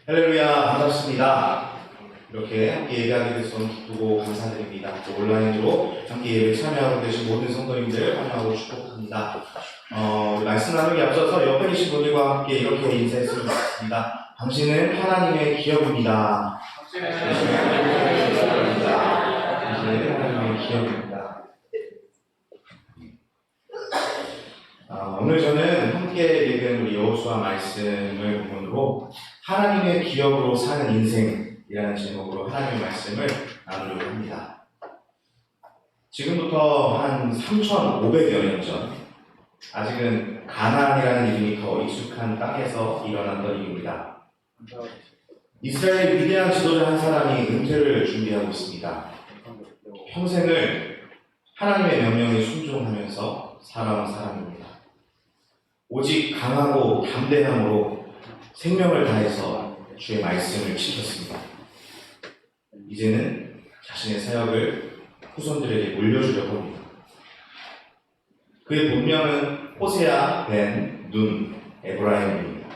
할렐루야, 반갑습니다. 이렇게 함께 예배하게 돼서 너무 기쁘고 감사드립니다. 또 온라인으로 함께 예배에 참여하고 계신 모든 성도님들 환영하고 축복합니다. 말씀 나누기 앞서서 옆에 계신 분들과 함께 이렇게 인사했으면 좋겠습니다. 당신은 하나님의 기업입니다. 당신은 하나님의 기업입니다. 오늘 저는 함께 읽은 우리 여호수아 말씀을 본문으로 하나님의 기업으로 사는 인생이라는 제목으로 하나님의 말씀을 나누려고 합니다. 지금부터 한 3,500여 년 전, 아직은 가나안이라는 이름이 더 익숙한 땅에서 일어났던 일입니다. 이스라엘 위대한 지도자 한 사람이 은퇴를 준비하고 있습니다. 평생을 하나님의 명령에 순종하면서 살아온 사람입니다. 오직 강하고 담대함으로 생명을 다해서 주의 말씀을 지켰습니다. 이제는 자신의 사역을 후손들에게 물려주려고 합니다. 그의 본명은 호세아 벤 눈 에브라임입니다.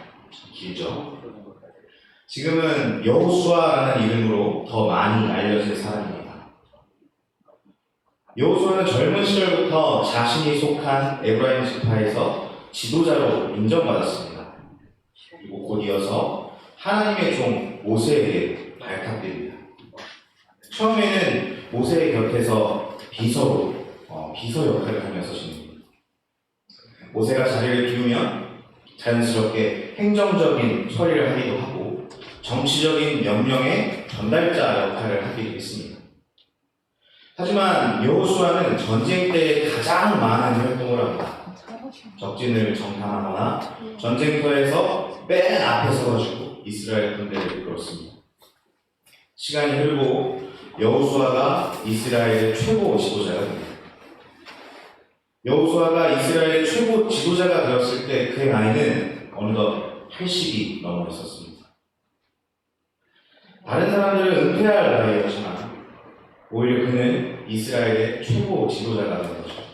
길죠? 지금은 여호수아라는 이름으로 더 많이 알려진 사람입니다. 여호수아는 젊은 시절부터 자신이 속한 에브라임 지파에서 지도자로 인정받았습니다. 그리고 곧 이어서 하나님의 종 모세에게 발탁됩니다. 처음에는 모세의 곁에서 비서 역할을 하면서 지냅니다. 모세가 자리를 비우면 자연스럽게 행정적인 처리를 하기도 하고 정치적인 명령의 전달자 역할을 하기도 했습니다. 하지만 여호수아는 전쟁 때 가장 많은 활동을 합니다. 적진을 정탐하거나 전쟁터에서 맨 앞에 서가지고 이스라엘 군대를 이끌었습니다. 시간이 흐르고 여호수아가 이스라엘의 최고 지도자가 됩니다. 여호수아가 이스라엘의 최고 지도자가 되었을 때 그의 나이는 어느덧 80이 넘어 있었습니다. 다른 사람들은 은퇴할 나이였지만 오히려 그는 이스라엘의 최고 지도자가 된 거죠.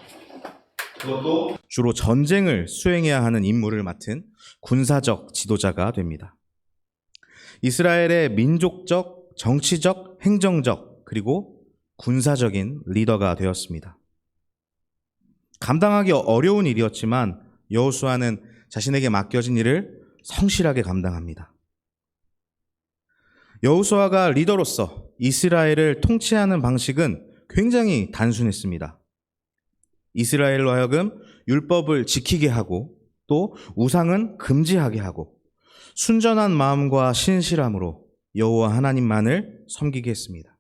그것도 주로 전쟁을 수행해야 하는 임무를 맡은 군사적 지도자가 됩니다. 이스라엘의 민족적, 정치적, 행정적, 그리고 군사적인 리더가 되었습니다. 감당하기 어려운 일이었지만 여호수아는 자신에게 맡겨진 일을 성실하게 감당합니다. 여호수아가 리더로서 이스라엘을 통치하는 방식은 굉장히 단순했습니다. 이스라엘로 하여금 율법을 지키게 하고 또 우상은 금지하게 하고 순전한 마음과 신실함으로 여호와 하나님만을 섬기게 했습니다.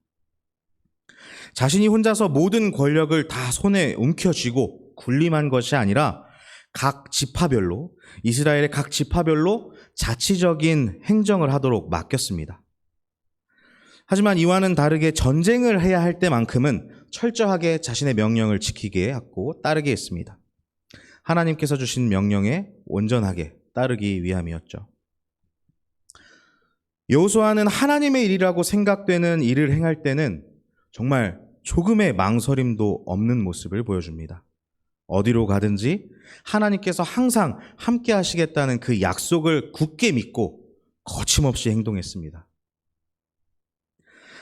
자신이 혼자서 모든 권력을 다 손에 움켜쥐고 군림한 것이 아니라 각 지파별로 이스라엘의 각 지파별로 자치적인 행정을 하도록 맡겼습니다. 하지만 이와는 다르게 전쟁을 해야 할 때만큼은 철저하게 자신의 명령을 지키게 했고 따르게 했습니다. 하나님께서 주신 명령에 온전하게 따르기 위함이었죠. 여호수아는 하나님의 일이라고 생각되는 일을 행할 때는 정말 조금의 망설임도 없는 모습을 보여줍니다. 어디로 가든지 하나님께서 항상 함께 하시겠다는 그 약속을 굳게 믿고 거침없이 행동했습니다.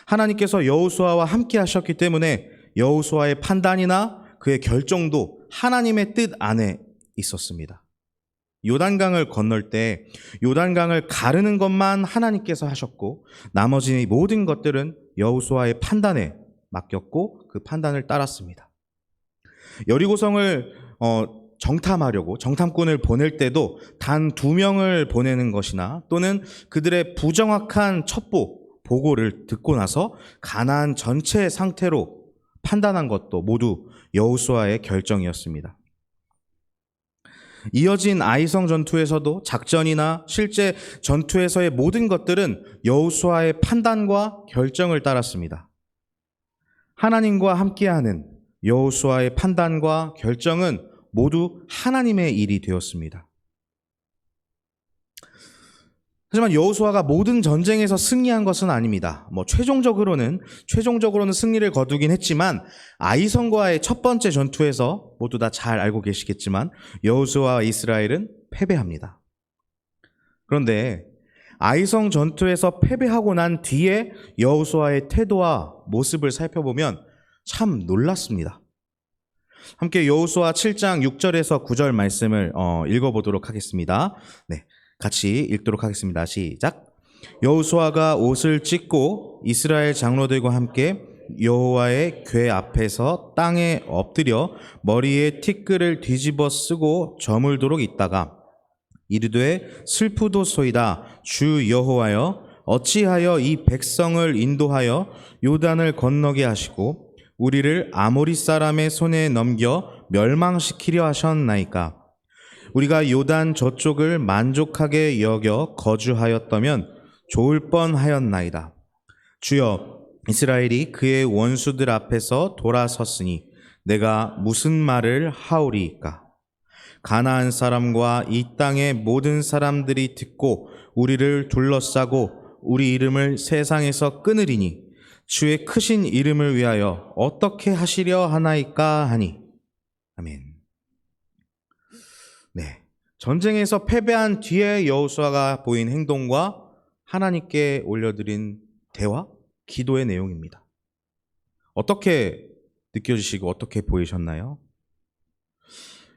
하나님께서 여호수아와 함께 하셨기 때문에 여호수아의 판단이나 그의 결정도 하나님의 뜻 안에 있었습니다. 요단강을 건널 때 요단강을 가르는 것만 하나님께서 하셨고 나머지 모든 것들은 여호수아의 판단에 맡겼고 그 판단을 따랐습니다. 여리고성을 정탐하려고 정탐꾼을 보낼 때도 단 2명을 보내는 것이나 또는 그들의 부정확한 첩보 보고를 듣고 나서 가나안 전체 상태로 판단한 것도 모두 여호수아의 결정이었습니다. 이어진 아이성 전투에서도 작전이나 실제 전투에서의 모든 것들은 여호수아의 판단과 결정을 따랐습니다. 하나님과 함께하는 여호수아의 판단과 결정은 모두 하나님의 일이 되었습니다. 하지만 여호수아가 모든 전쟁에서 승리한 것은 아닙니다. 최종적으로는 승리를 거두긴 했지만 아이성과의 첫 번째 전투에서 모두 다 잘 알고 계시겠지만 여호수아와 이스라엘은 패배합니다. 그런데 아이성 전투에서 패배하고 난 뒤에 여호수아의 태도와 모습을 살펴보면 참 놀랐습니다. 함께 여호수아 7장 6절에서 9절 말씀을 읽어보도록 하겠습니다. 네, 같이 읽도록 하겠습니다. 시작. 여호수아가 옷을 찢고 이스라엘 장로들과 함께 여호와의 궤 앞에서 땅에 엎드려 머리에 티끌을 뒤집어 쓰고 저물도록 있다가 이르되 슬프도소이다. 주 여호와여, 어찌하여 이 백성을 인도하여 요단을 건너게 하시고 우리를 아모리 사람의 손에 넘겨 멸망시키려 하셨나이까. 우리가 요단 저쪽을 만족하게 여겨 거주하였다면 좋을 뻔하였나이다. 주여, 이스라엘이 그의 원수들 앞에서 돌아섰으니 내가 무슨 말을 하오리이까. 가나안 사람과 이 땅의 모든 사람들이 듣고 우리를 둘러싸고 우리 이름을 세상에서 끊으리니 주의 크신 이름을 위하여 어떻게 하시려 하나이까 하니. 아멘. 네, 전쟁에서 패배한 뒤에 여호수아가 보인 행동과 하나님께 올려드린 대화, 기도의 내용입니다. 어떻게 느껴지시고 어떻게 보이셨나요?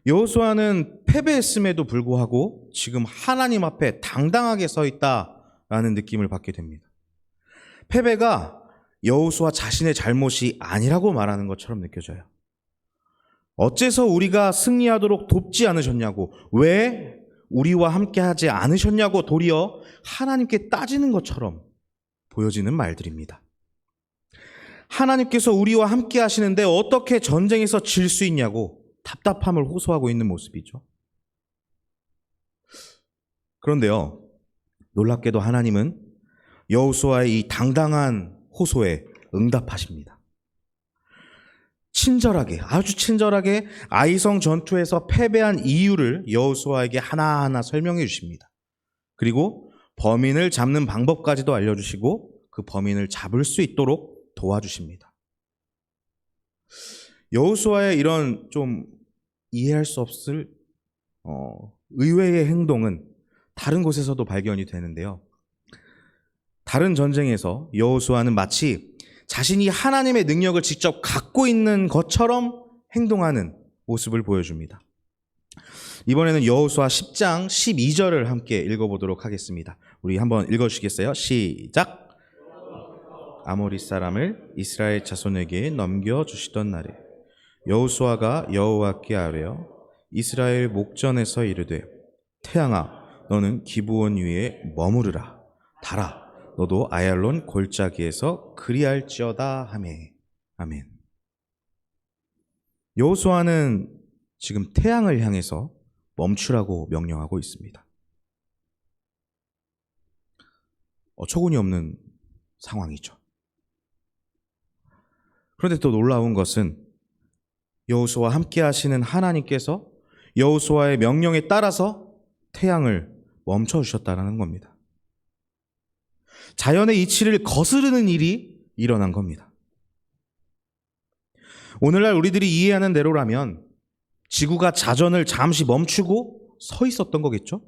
여호수아는 패배했음에도 불구하고 지금 하나님 앞에 당당하게 서 있다라는 느낌을 받게 됩니다. 패배가 여호수아 자신의 잘못이 아니라고 말하는 것처럼 느껴져요. 어째서 우리가 승리하도록 돕지 않으셨냐고, 왜 우리와 함께 하지 않으셨냐고 도리어 하나님께 따지는 것처럼 보여지는 말들입니다. 하나님께서 우리와 함께 하시는데 어떻게 전쟁에서 질 수 있냐고 답답함을 호소하고 있는 모습이죠. 그런데요, 놀랍게도 하나님은 여호수아의 이 당당한 호소에 응답하십니다. 친절하게, 아주 친절하게 아이성 전투에서 패배한 이유를 여호수아에게 하나하나 설명해 주십니다. 그리고 범인을 잡는 방법까지도 알려주시고 그 범인을 잡을 수 있도록 도와주십니다. 여호수아의 이런 좀 이해할 수 없을 의외의 행동은 다른 곳에서도 발견이 되는데요. 다른 전쟁에서 여호수아는 마치 자신이 하나님의 능력을 직접 갖고 있는 것처럼 행동하는 모습을 보여줍니다. 이번에는 여호수아 10장 12절을 함께 읽어보도록 하겠습니다. 우리 한번 읽어주시겠어요? 시작! 아모리 사람을 이스라엘 자손에게 넘겨주시던 날에 여호수아가 여호와께 아뢰어 이스라엘 목전에서 이르되 태양아 너는 기브온 위에 머무르라. 달아 너도 아얄론 골짜기에서 그리할지어다 하매. 아멘. 여호수아는 지금 태양을 향해서 멈추라고 명령하고 있습니다. 어처구니 없는 상황이죠. 그런데 또 놀라운 것은 여호수아와 함께 하시는 하나님께서 여호수아의 명령에 따라서 태양을 멈춰주셨다는 겁니다. 자연의 이치를 거스르는 일이 일어난 겁니다. 오늘날 우리들이 이해하는 대로라면 지구가 자전을 잠시 멈추고 서 있었던 거겠죠?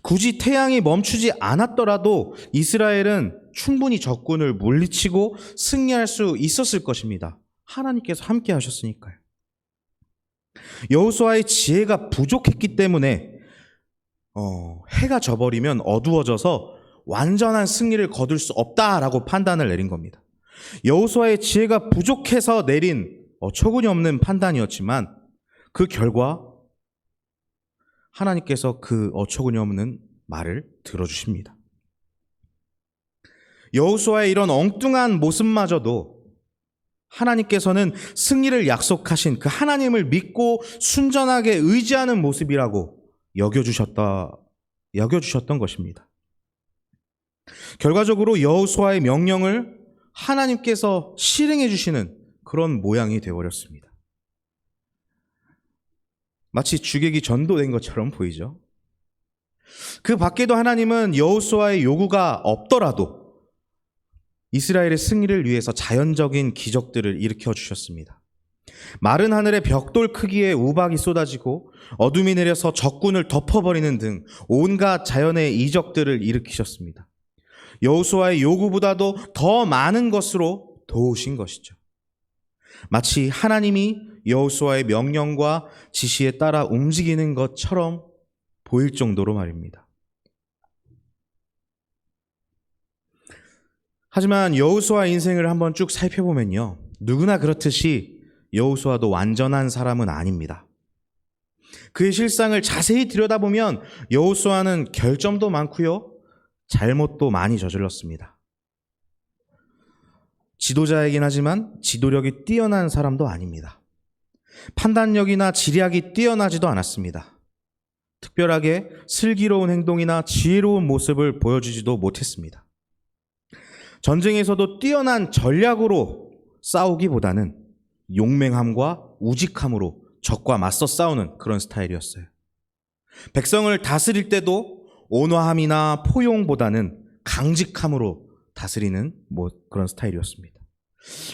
굳이 태양이 멈추지 않았더라도 이스라엘은 충분히 적군을 물리치고 승리할 수 있었을 것입니다. 하나님께서 함께 하셨으니까요. 여호수아의 지혜가 부족했기 때문에 해가 져버리면 어두워져서 완전한 승리를 거둘 수 없다라고 판단을 내린 겁니다. 여호수아의 지혜가 부족해서 내린 어처구니 없는 판단이었지만 그 결과 하나님께서 그 어처구니 없는 말을 들어주십니다. 여호수아의 이런 엉뚱한 모습마저도 하나님께서는 승리를 약속하신 그 하나님을 믿고 순전하게 의지하는 모습이라고 여겨주셨던 것입니다. 결과적으로 여호수아의 명령을 하나님께서 실행해 주시는 그런 모양이 되어버렸습니다. 마치 주객이 전도된 것처럼 보이죠. 그 밖에도 하나님은 여호수아의 요구가 없더라도 이스라엘의 승리를 위해서 자연적인 기적들을 일으켜 주셨습니다. 마른 하늘에 벽돌 크기의 우박이 쏟아지고 어둠이 내려서 적군을 덮어버리는 등 온갖 자연의 이적들을 일으키셨습니다. 여호수아의 요구보다도 더 많은 것으로 도우신 것이죠. 마치 하나님이 여호수아의 명령과 지시에 따라 움직이는 것처럼 보일 정도로 말입니다. 하지만 여호수아 인생을 한번 쭉 살펴보면요, 누구나 그렇듯이 여호수아도 완전한 사람은 아닙니다. 그의 실상을 자세히 들여다보면 여호수아는 결점도 많고요, 잘못도 많이 저질렀습니다. 지도자이긴 하지만 지도력이 뛰어난 사람도 아닙니다. 판단력이나 지략이 뛰어나지도 않았습니다. 특별하게 슬기로운 행동이나 지혜로운 모습을 보여주지도 못했습니다. 전쟁에서도 뛰어난 전략으로 싸우기보다는 용맹함과 우직함으로 적과 맞서 싸우는 그런 스타일이었어요. 백성을 다스릴 때도 온화함이나 포용보다는 강직함으로 다스리는 그런 스타일이었습니다.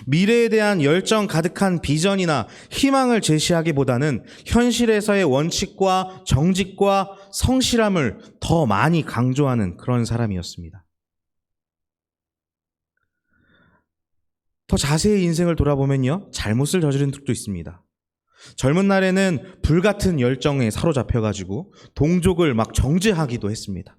미래에 대한 열정 가득한 비전이나 희망을 제시하기보다는 현실에서의 원칙과 정직과 성실함을 더 많이 강조하는 그런 사람이었습니다. 더 자세히 인생을 돌아보면요, 잘못을 저지른 적도 있습니다. 젊은 날에는 불같은 열정에 사로잡혀가지고 동족을 막 정죄하기도 했습니다.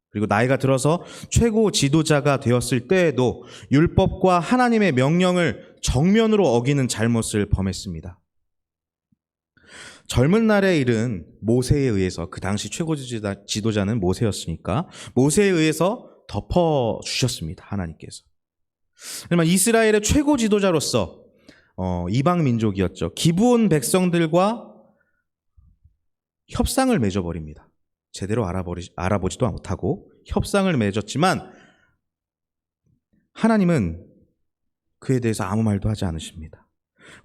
그리고 나이가 들어서 최고 지도자가 되었을 때에도 율법과 하나님의 명령을 정면으로 어기는 잘못을 범했습니다. 젊은 날의 일은 모세에 의해서, 그 당시 최고 지도자는 모세였으니까 모세에 의해서 덮어주셨습니다, 하나님께서. 하지만 이스라엘의 최고 지도자로서 이방 민족이었죠. 기브온 백성들과 협상을 맺어버립니다. 제대로 알아보지도 못하고 협상을 맺었지만 하나님은 그에 대해서 아무 말도 하지 않으십니다.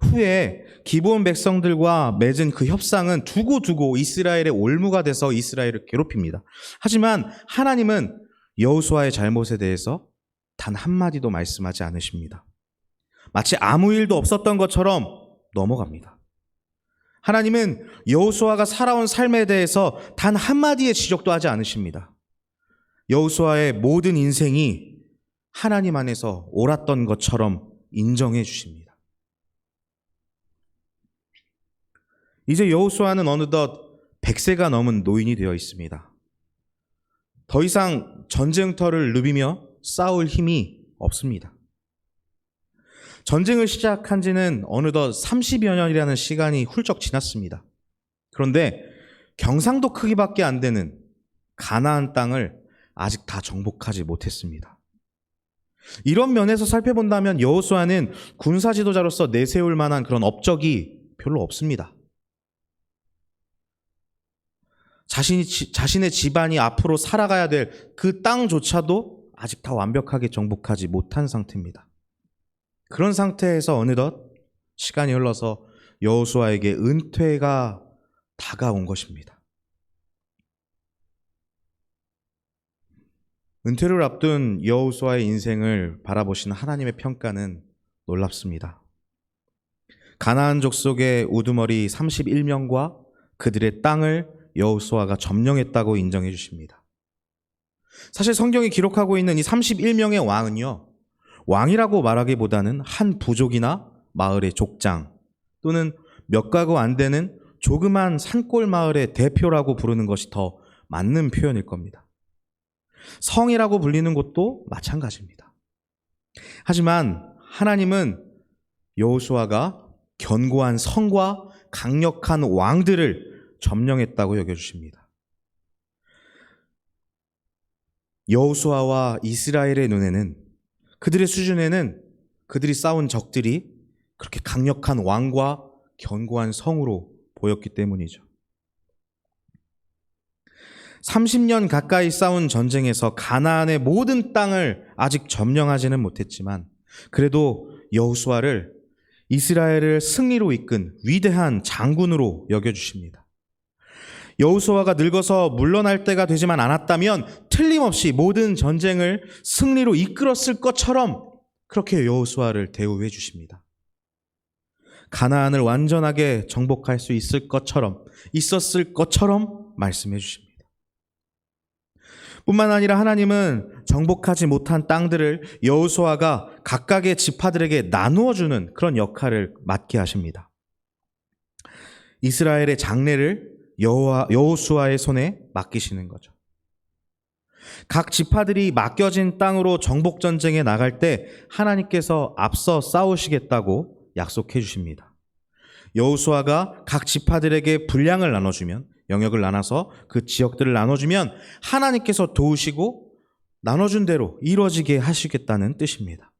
후에 기브온 백성들과 맺은 그 협상은 두고 이스라엘의 올무가 돼서 이스라엘을 괴롭힙니다. 하지만 하나님은 여호수아의 잘못에 대해서 단 한마디도 말씀하지 않으십니다. 마치 아무 일도 없었던 것처럼 넘어갑니다. 하나님은 여호수아가 살아온 삶에 대해서 단 한마디의 지적도 하지 않으십니다. 여호수아의 모든 인생이 하나님 안에서 옳았던 것처럼 인정해 주십니다. 이제 여호수아는 어느덧 100세가 넘은 노인이 되어 있습니다. 더 이상 전쟁터를 누비며 싸울 힘이 없습니다. 전쟁을 시작한 지는 어느덧 30여 년이라는 시간이 훌쩍 지났습니다. 그런데 경상도 크기밖에 안 되는 가나안 땅을 아직 다 정복하지 못했습니다. 이런 면에서 살펴본다면 여호수아는 군사 지도자로서 내세울 만한 그런 업적이 별로 없습니다. 자신의 집안이 앞으로 살아가야 될 그 땅조차도 아직 다 완벽하게 정복하지 못한 상태입니다. 그런 상태에서 어느덧 시간이 흘러서 여호수아에게 은퇴가 다가온 것입니다. 은퇴를 앞둔 여호수아의 인생을 바라보시는 하나님의 평가는 놀랍습니다. 가나안 족속의 우두머리 31명과 그들의 땅을 여호수아가 점령했다고 인정해 주십니다. 사실 성경이 기록하고 있는 이 31명의 왕은요, 왕이라고 말하기보다는 한 부족이나 마을의 족장 또는 몇 가구 안 되는 조그만 산골 마을의 대표라고 부르는 것이 더 맞는 표현일 겁니다. 성이라고 불리는 곳도 마찬가지입니다. 하지만 하나님은 여호수아가 견고한 성과 강력한 왕들을 점령했다고 여겨주십니다. 여호수아와 이스라엘의 눈에는, 그들의 수준에는 그들이 싸운 적들이 그렇게 강력한 왕과 견고한 성으로 보였기 때문이죠. 30년 가까이 싸운 전쟁에서 가나안의 모든 땅을 아직 점령하지는 못했지만 그래도 여호수아를 이스라엘을 승리로 이끈 위대한 장군으로 여겨주십니다. 여호수아가 늙어서 물러날 때가 되지만 않았다면 틀림없이 모든 전쟁을 승리로 이끌었을 것처럼 그렇게 여호수아를 대우해 주십니다. 가나안을 완전하게 정복할 수 있었을 것처럼 말씀해 주십니다. 뿐만 아니라 하나님은 정복하지 못한 땅들을 여호수아가 각각의 지파들에게 나누어 주는 그런 역할을 맡게 하십니다. 이스라엘의 장래를 여호수아의 손에 맡기시는 거죠. 각 지파들이 맡겨진 땅으로 정복 전쟁에 나갈 때 하나님께서 앞서 싸우시겠다고 약속해 주십니다. 여호수아가 각 지파들에게 분량을 나눠주면, 영역을 나눠서 그 지역들을 나눠주면 하나님께서 도우시고 나눠준 대로 이루어지게 하시겠다는 뜻입니다.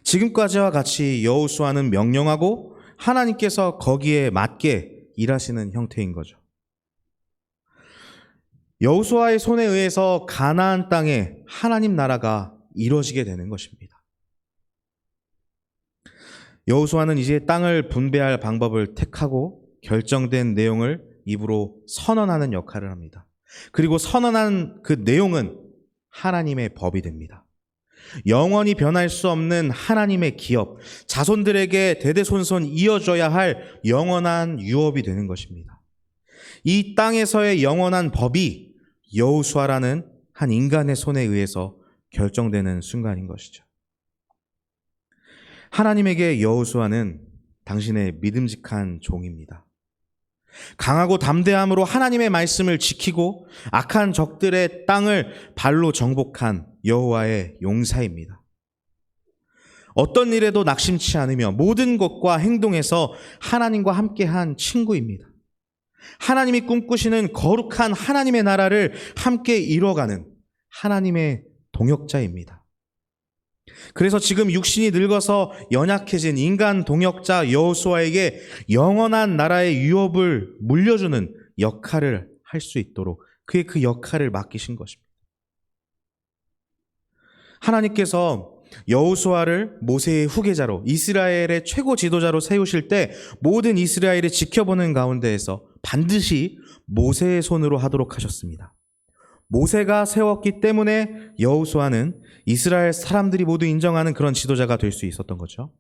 지금까지와 같이 여호수아는 명령하고 하나님께서 거기에 맞게 일하시는 형태인 거죠. 여호수아의 손에 의해서 가나안 땅에 하나님 나라가 이루어지게 되는 것입니다. 여호수아는 이제 땅을 분배할 방법을 택하고 결정된 내용을 입으로 선언하는 역할을 합니다. 그리고 선언한 그 내용은 하나님의 법이 됩니다. 영원히 변할 수 없는 하나님의 기업, 자손들에게 대대손손 이어져야 할 영원한 유업이 되는 것입니다. 이 땅에서의 영원한 법이 여호수아라는 한 인간의 손에 의해서 결정되는 순간인 것이죠. 하나님에게 여호수아는 당신의 믿음직한 종입니다. 강하고 담대함으로 하나님의 말씀을 지키고 악한 적들의 땅을 발로 정복한 여호와의 용사입니다. 어떤 일에도 낙심치 않으며 모든 것과 행동에서 하나님과 함께한 친구입니다. 하나님이 꿈꾸시는 거룩한 하나님의 나라를 함께 이뤄가는 하나님의 동역자입니다. 그래서 지금 육신이 늙어서 연약해진 인간 동역자 여호수아에게 영원한 나라의 유업을 물려주는 역할을 할 수 있도록 그의 그 역할을 맡기신 것입니다. 하나님께서 여호수아를 모세의 후계자로 이스라엘의 최고 지도자로 세우실 때 모든 이스라엘이 지켜보는 가운데에서 반드시 모세의 손으로 하도록 하셨습니다. 모세가 세웠기 때문에 여호수아는 이스라엘 사람들이 모두 인정하는 그런 지도자가 될 수 있었던 거죠.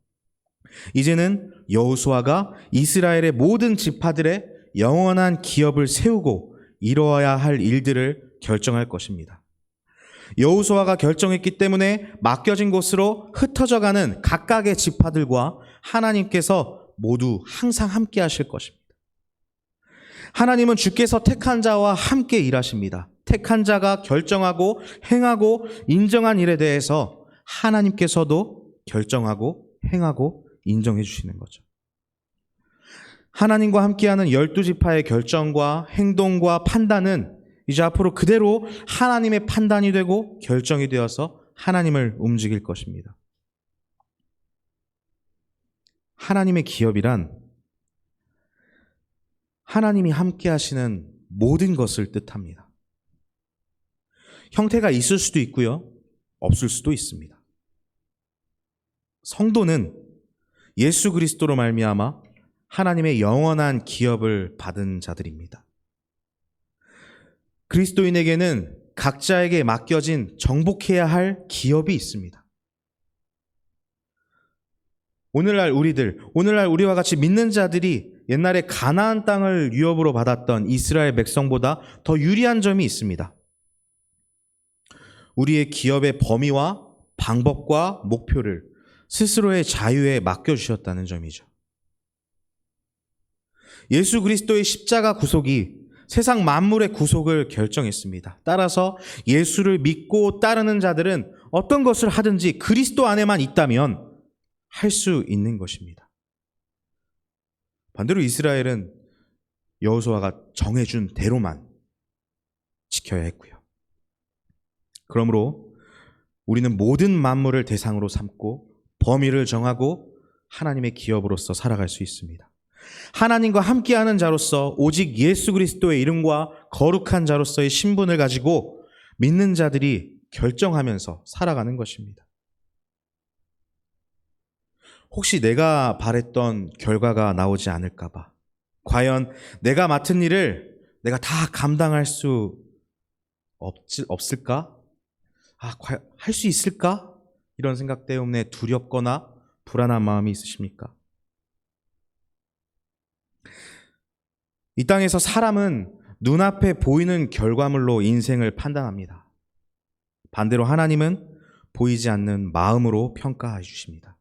이제는 여호수아가 이스라엘의 모든 지파들의 영원한 기업을 세우고 이루어야 할 일들을 결정할 것입니다. 여호수아가 결정했기 때문에 맡겨진 곳으로 흩어져가는 각각의 지파들과 하나님께서 모두 항상 함께 하실 것입니다. 하나님은 주께서 택한 자와 함께 일하십니다. 택한 자가 결정하고 행하고 인정한 일에 대해서 하나님께서도 결정하고 행하고 인정해 주시는 거죠. 하나님과 함께하는 12지파의 결정과 행동과 판단은 이제 앞으로 그대로 하나님의 판단이 되고 결정이 되어서 하나님을 움직일 것입니다. 하나님의 기업이란 하나님이 함께 하시는 모든 것을 뜻합니다. 형태가 있을 수도 있고요, 없을 수도 있습니다. 성도는 예수 그리스도로 말미암아 하나님의 영원한 기업을 받은 자들입니다. 그리스도인에게는 각자에게 맡겨진 정복해야 할 기업이 있습니다. 오늘날 우리와 같이 믿는 자들이 옛날에 가나안 땅을 유업으로 받았던 이스라엘 백성보다 더 유리한 점이 있습니다. 우리의 기업의 범위와 방법과 목표를 스스로의 자유에 맡겨주셨다는 점이죠. 예수 그리스도의 십자가 구속이 세상 만물의 구속을 결정했습니다. 따라서 예수를 믿고 따르는 자들은 어떤 것을 하든지 그리스도 안에만 있다면 할 수 있는 것입니다. 반대로 이스라엘은 여호수아가 정해준 대로만 지켜야 했고요. 그러므로 우리는 모든 만물을 대상으로 삼고 범위를 정하고 하나님의 기업으로서 살아갈 수 있습니다. 하나님과 함께하는 자로서 오직 예수 그리스도의 이름과 거룩한 자로서의 신분을 가지고 믿는 자들이 결정하면서 살아가는 것입니다. 혹시 내가 바랬던 결과가 나오지 않을까 봐, 과연 내가 맡은 일을 내가 다 감당할 수 없을까? 과연 할 수 있을까? 이런 생각 때문에 두렵거나 불안한 마음이 있으십니까? 이 땅에서 사람은 눈앞에 보이는 결과물로 인생을 판단합니다. 반대로 하나님은 보이지 않는 마음으로 평가해 주십니다.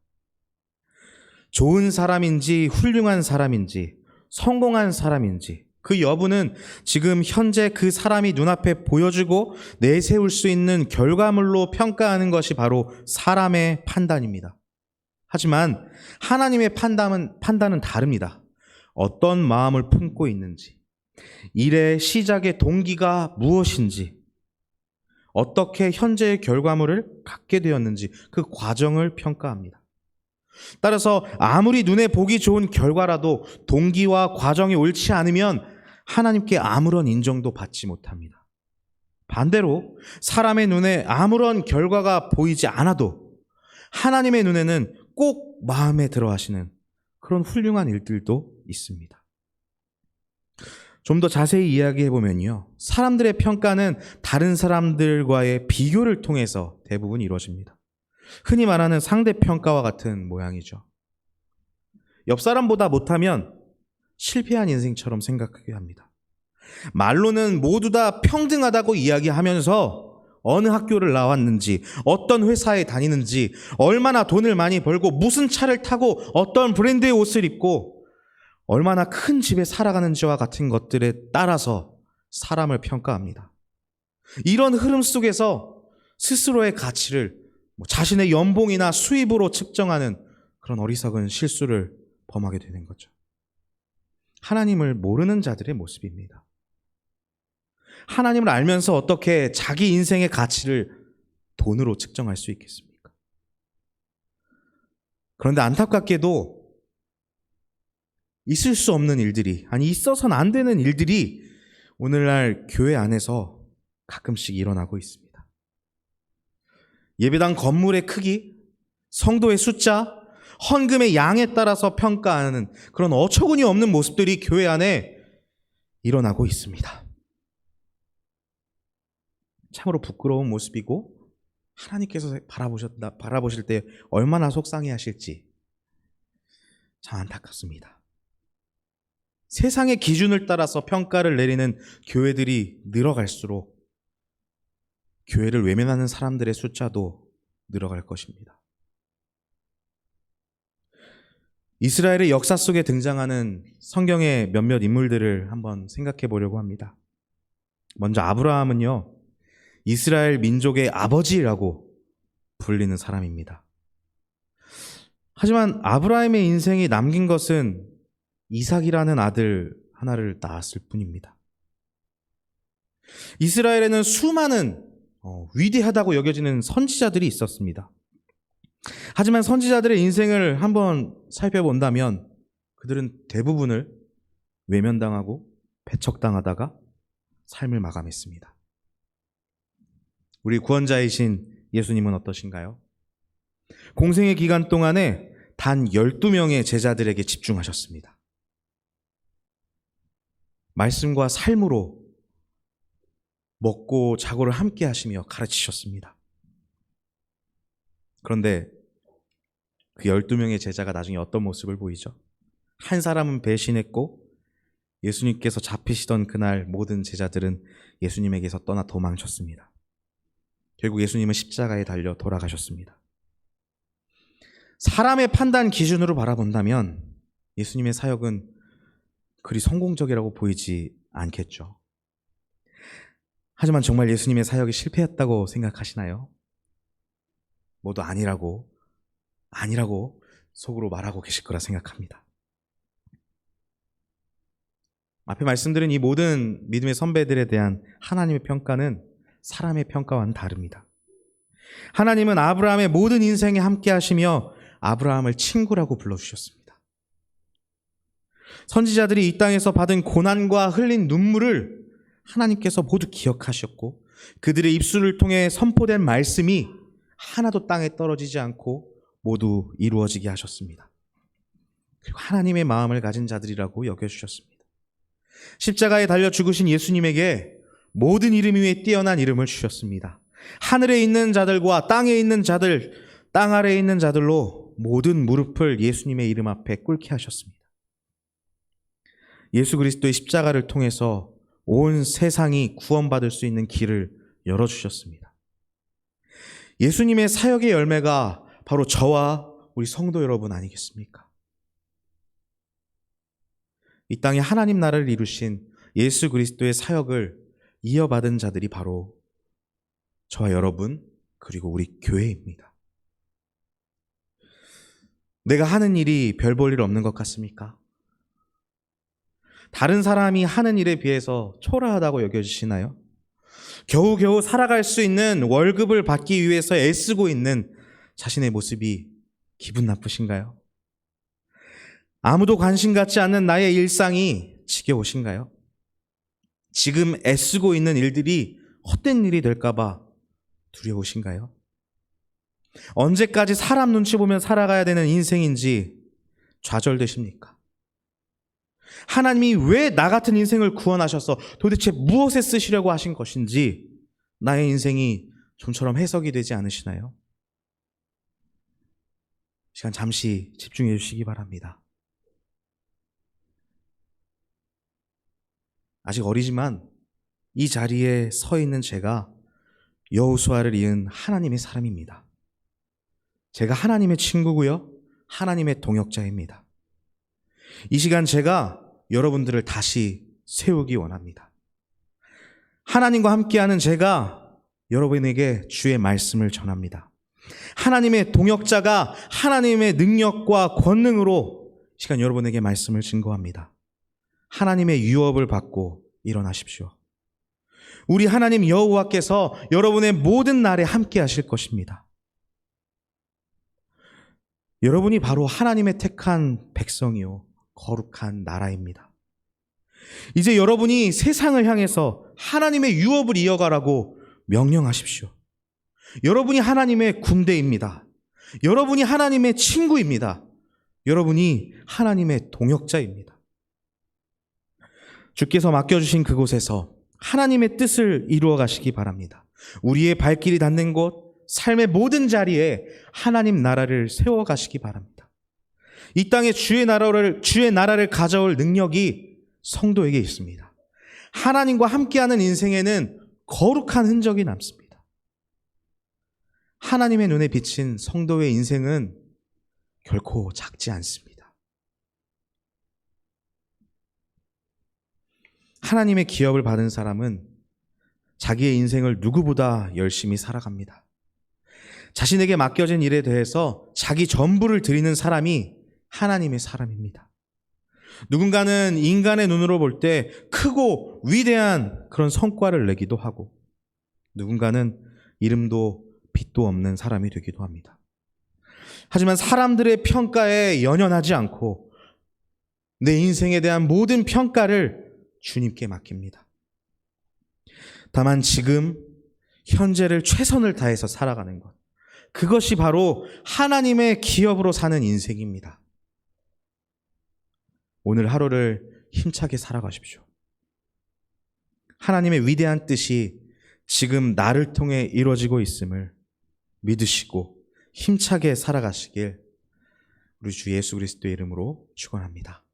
좋은 사람인지 훌륭한 사람인지 성공한 사람인지 그 여부는 지금 현재 그 사람이 눈앞에 보여주고 내세울 수 있는 결과물로 평가하는 것이 바로 사람의 판단입니다. 하지만 하나님의 판단은 다릅니다. 어떤 마음을 품고 있는지, 일의 시작의 동기가 무엇인지, 어떻게 현재의 결과물을 갖게 되었는지 그 과정을 평가합니다. 따라서 아무리 눈에 보기 좋은 결과라도 동기와 과정이 옳지 않으면 하나님께 아무런 인정도 받지 못합니다. 반대로 사람의 눈에 아무런 결과가 보이지 않아도 하나님의 눈에는 꼭 마음에 들어 하시는 그런 훌륭한 일들도 있습니다. 좀 더 자세히 이야기해 보면요, 사람들의 평가는 다른 사람들과의 비교를 통해서 대부분 이루어집니다. 흔히 말하는 상대평가와 같은 모양이죠. 옆 사람보다 못하면 실패한 인생처럼 생각하게 합니다. 말로는 모두 다 평등하다고 이야기하면서 어느 학교를 나왔는지, 어떤 회사에 다니는지, 얼마나 돈을 많이 벌고 무슨 차를 타고 어떤 브랜드의 옷을 입고 얼마나 큰 집에 살아가는지와 같은 것들에 따라서 사람을 평가합니다. 이런 흐름 속에서 스스로의 가치를 자신의 연봉이나 수입으로 측정하는 그런 어리석은 실수를 범하게 되는 거죠. 하나님을 모르는 자들의 모습입니다. 하나님을 알면서 어떻게 자기 인생의 가치를 돈으로 측정할 수 있겠습니까? 그런데 안타깝게도 있을 수 없는 일들이, 아니 있어서는 안 되는 일들이 오늘날 교회 안에서 가끔씩 일어나고 있습니다. 예배당 건물의 크기, 성도의 숫자, 헌금의 양에 따라서 평가하는 그런 어처구니 없는 모습들이 교회 안에 일어나고 있습니다. 참으로 부끄러운 모습이고 하나님께서 바라보실 때 얼마나 속상해 하실지 참 안타깝습니다. 세상의 기준을 따라서 평가를 내리는 교회들이 늘어갈수록 교회를 외면하는 사람들의 숫자도 늘어갈 것입니다. 이스라엘의 역사 속에 등장하는 성경의 몇몇 인물들을 한번 생각해 보려고 합니다. 먼저 아브라함은요, 이스라엘 민족의 아버지라고 불리는 사람입니다. 하지만 아브라함의 인생이 남긴 것은 이삭이라는 아들 하나를 낳았을 뿐입니다. 이스라엘에는 수많은 위대하다고 여겨지는 선지자들이 있었습니다. 하지만 선지자들의 인생을 한번 살펴본다면 그들은 대부분을 외면당하고 배척당하다가 삶을 마감했습니다. 우리 구원자이신 예수님은 어떠신가요? 공생의 기간 동안에 단 12명의 제자들에게 집중하셨습니다. 말씀과 삶으로 먹고 자고를 함께 하시며 가르치셨습니다. 그런데 그 12명의 제자가 나중에 어떤 모습을 보이죠? 한 사람은 배신했고 예수님께서 잡히시던 그날 모든 제자들은 예수님에게서 떠나 도망쳤습니다. 결국 예수님은 십자가에 달려 돌아가셨습니다. 사람의 판단 기준으로 바라본다면 예수님의 사역은 그리 성공적이라고 보이지 않겠죠. 하지만 정말 예수님의 사역이 실패했다고 생각하시나요? 모두 아니라고 속으로 말하고 계실 거라 생각합니다. 앞에 말씀드린 이 모든 믿음의 선배들에 대한 하나님의 평가는 사람의 평가와는 다릅니다. 하나님은 아브라함의 모든 인생에 함께 하시며 아브라함을 친구라고 불러주셨습니다. 선지자들이 이 땅에서 받은 고난과 흘린 눈물을 하나님께서 모두 기억하셨고 그들의 입술을 통해 선포된 말씀이 하나도 땅에 떨어지지 않고 모두 이루어지게 하셨습니다. 그리고 하나님의 마음을 가진 자들이라고 여겨주셨습니다. 십자가에 달려 죽으신 예수님에게 모든 이름 위에 뛰어난 이름을 주셨습니다. 하늘에 있는 자들과 땅에 있는 자들, 땅 아래에 있는 자들로 모든 무릎을 예수님의 이름 앞에 꿇게 하셨습니다. 예수 그리스도의 십자가를 통해서 온 세상이 구원받을 수 있는 길을 열어주셨습니다. 예수님의 사역의 열매가 바로 저와 우리 성도 여러분 아니겠습니까? 이 땅에 하나님 나라를 이루신 예수 그리스도의 사역을 이어받은 자들이 바로 저와 여러분 그리고 우리 교회입니다. 내가 하는 일이 별 볼 일 없는 것 같습니까? 다른 사람이 하는 일에 비해서 초라하다고 여겨지시나요? 겨우겨우 살아갈 수 있는 월급을 받기 위해서 애쓰고 있는 자신의 모습이 기분 나쁘신가요? 아무도 관심 갖지 않는 나의 일상이 지겨우신가요? 지금 애쓰고 있는 일들이 헛된 일이 될까봐 두려우신가요? 언제까지 사람 눈치 보면 살아가야 되는 인생인지 좌절되십니까? 하나님이 왜 나 같은 인생을 구원하셔서 도대체 무엇에 쓰시려고 하신 것인지 나의 인생이 좀처럼 해석이 되지 않으시나요? 시간 잠시 집중해 주시기 바랍니다. 아직 어리지만 이 자리에 서 있는 제가 여호수아를 이은 하나님의 사람입니다. 제가 하나님의 친구고요. 하나님의 동역자입니다. 이 시간 제가 여러분들을 다시 세우기 원합니다. 하나님과 함께하는 제가 여러분에게 주의 말씀을 전합니다. 하나님의 동역자가 하나님의 능력과 권능으로 이 시간 여러분에게 말씀을 증거합니다. 하나님의 유업을 받고 일어나십시오. 우리 하나님 여호와께서 여러분의 모든 날에 함께 하실 것입니다. 여러분이 바로 하나님의 택한 백성이요 거룩한 나라입니다. 이제 여러분이 세상을 향해서 하나님의 유업을 이어가라고 명령하십시오. 여러분이 하나님의 군대입니다. 여러분이 하나님의 친구입니다. 여러분이 하나님의 동역자입니다. 주께서 맡겨주신 그곳에서 하나님의 뜻을 이루어 가시기 바랍니다. 우리의 발길이 닿는 곳, 삶의 모든 자리에 하나님 나라를 세워 가시기 바랍니다. 이 땅에 주의 나라를 가져올 능력이 성도에게 있습니다. 하나님과 함께하는 인생에는 거룩한 흔적이 남습니다. 하나님의 눈에 비친 성도의 인생은 결코 작지 않습니다. 하나님의 기업을 받은 사람은 자기의 인생을 누구보다 열심히 살아갑니다. 자신에게 맡겨진 일에 대해서 자기 전부를 드리는 사람이 하나님의 사람입니다. 누군가는 인간의 눈으로 볼 때 크고 위대한 그런 성과를 내기도 하고, 누군가는 이름도 빛도 없는 사람이 되기도 합니다. 하지만 사람들의 평가에 연연하지 않고 내 인생에 대한 모든 평가를 주님께 맡깁니다. 다만 지금 현재를 최선을 다해서 살아가는 것, 그것이 바로 하나님의 기업으로 사는 인생입니다. 오늘 하루를 힘차게 살아가십시오. 하나님의 위대한 뜻이 지금 나를 통해 이루어지고 있음을 믿으시고 힘차게 살아가시길 우리 주 예수 그리스도의 이름으로 축원합니다.